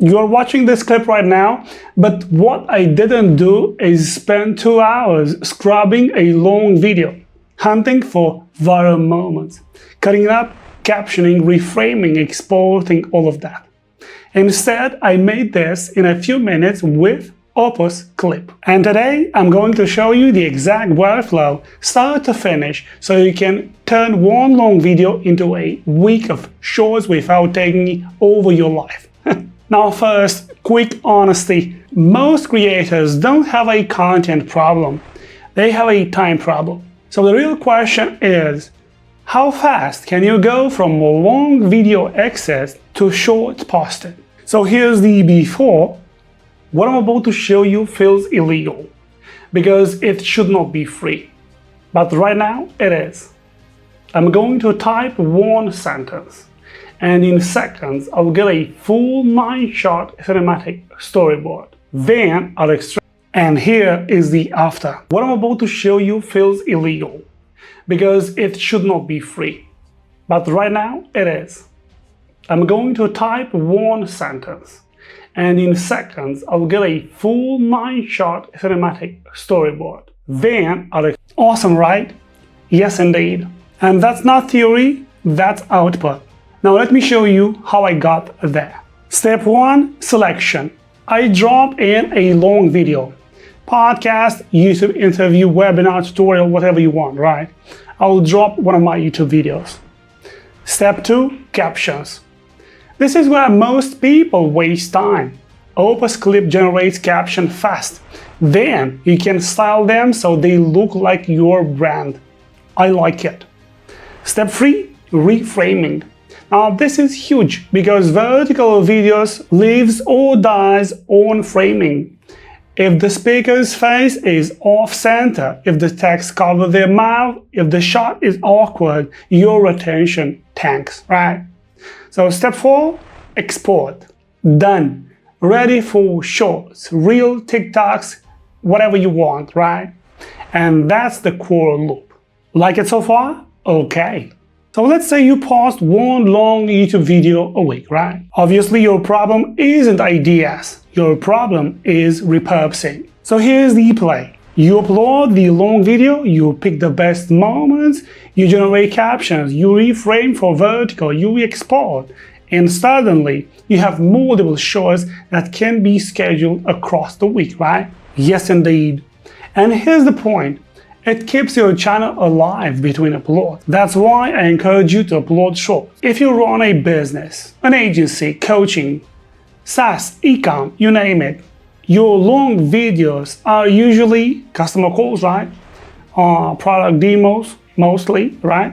You are watching this clip right now, but what I didn't do is spend 2 hours scrubbing a long video, hunting for viral moments, cutting it up, captioning, reframing, exporting, all of that. Instead, I made this in a few minutes with OpusClip. And today, I'm going to show you the exact workflow, start to finish, so you can turn one long video into a week of shorts without taking over your life. Now first, quick honesty. Most creators don't have a content problem. They have a time problem. So the real question is, how fast can you go from long video access to short posted? So here's the before. What I'm about to show you feels illegal because it should not be free. But right now it is. I'm going to type one sentence, and in seconds I'll get a full 9-shot cinematic storyboard. Then I'll extract. And here is the after. What I'm about to show you feels illegal because it should not be free. But right now it is. I'm going to type one sentence, and in seconds I'll get a full 9-shot cinematic storyboard. Then I'll awesome, right? Yes indeed. And that's not theory, that's output. Now let me show you how I got there. Step 1, selection. I drop in a long video. Podcast, YouTube interview, webinar, tutorial, whatever you want, right? I'll drop one of my YouTube videos. Step 2, captions. This is where most people waste time. OpusClip generates caption fast. Then you can style them so they look like your brand. I like it. Step 3, reframing. Now this is huge because vertical videos lives or dies on framing. If the speaker's face is off-center, if the text covers their mouth, if the shot is awkward, your attention tanks, right? So step 4, export. Done. Ready for shorts, reel, TikToks, whatever you want, right? And that's the core loop. Like it so far? Okay. So let's say you post one long YouTube video a week, right? Obviously your problem isn't ideas, your problem is repurposing. So here's the play. You upload the long video, you pick the best moments, you generate captions, you reframe for vertical, you export, and suddenly you have multiple shows that can be scheduled across the week, right? Yes indeed. And here's the point. It keeps your channel alive between uploads. That's why I encourage you to upload shorts. If you run a business, an agency, coaching, SaaS, e-com, you name it, your long videos are usually customer calls, right? Product demos, mostly, right?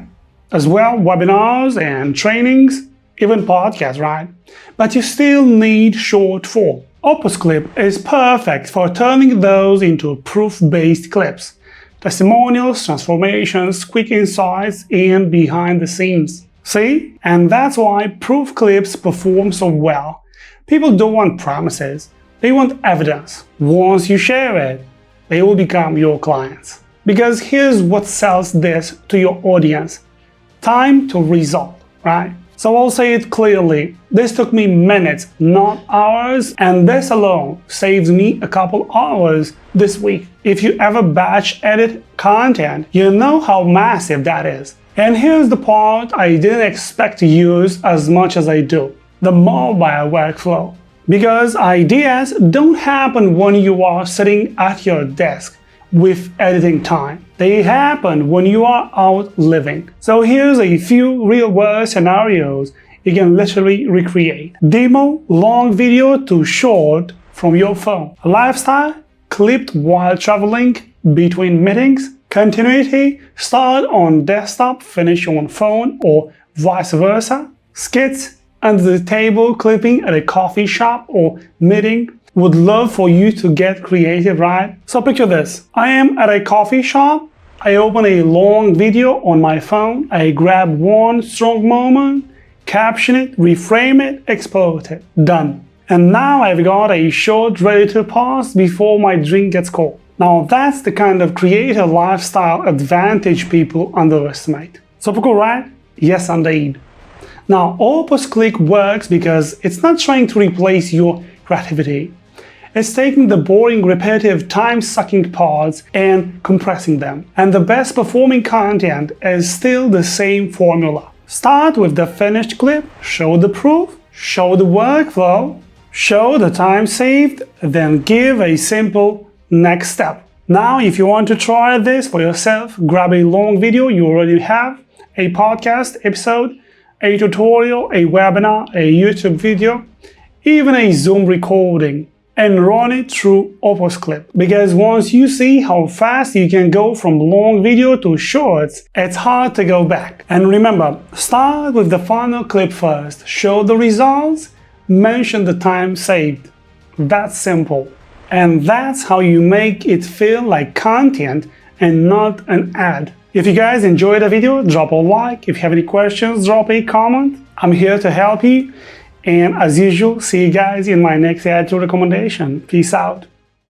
As well, webinars and trainings, even podcasts, right? But you still need short form. OpusClip is perfect for turning those into proof-based clips. Testimonials, transformations, quick insights, and behind the scenes. See? And that's why proof clips perform so well. People don't want promises, they want evidence. Once you share it, they will become your clients. Because here's what sells this to your audience. Time to result, right? So I'll say it clearly, this took me minutes, not hours, and this alone saves me a couple hours this week. If you ever batch edit content, you know how massive that is. And here's the part I didn't expect to use as much as I do, the mobile workflow. Because ideas don't happen when you are sitting at your desk with editing time. They happen when you are out living. So here's a few real-world scenarios you can literally recreate. Demo long video to short from your phone. Lifestyle clipped while traveling between meetings. Continuity start on desktop, finish on phone, or vice versa. Skits under the table clipping at a coffee shop or meeting. Would love for you to get creative, right? So picture this. I am at a coffee shop. I open a long video on my phone. I grab one strong moment, caption it, reframe it, export it. Done. And now I've got a short ready to post before my drink gets cold. Now that's the kind of creative lifestyle advantage people underestimate. Super cool, right? Yes, indeed. Now, OpusClip works because it's not trying to replace your creativity. It's taking the boring, repetitive, time-sucking parts and compressing them. And the best performing content is still the same formula. Start with the finished clip, show the proof, show the workflow, show the time saved, then give a simple next step. Now, if you want to try this for yourself, grab a long video you already have, a podcast episode, a tutorial, a webinar, a YouTube video, even a Zoom recording, and run it through OpusClip. Because once you see how fast you can go from long video to shorts, it's hard to go back. And remember, start with the final clip first, show the results, mention the time saved. That's simple. And that's how you make it feel like content and not an ad. If you guys enjoyed the video, drop a like. If you have any questions, drop a comment. I'm here to help you. And as usual, see you guys in my next ad tool recommendation. Peace out.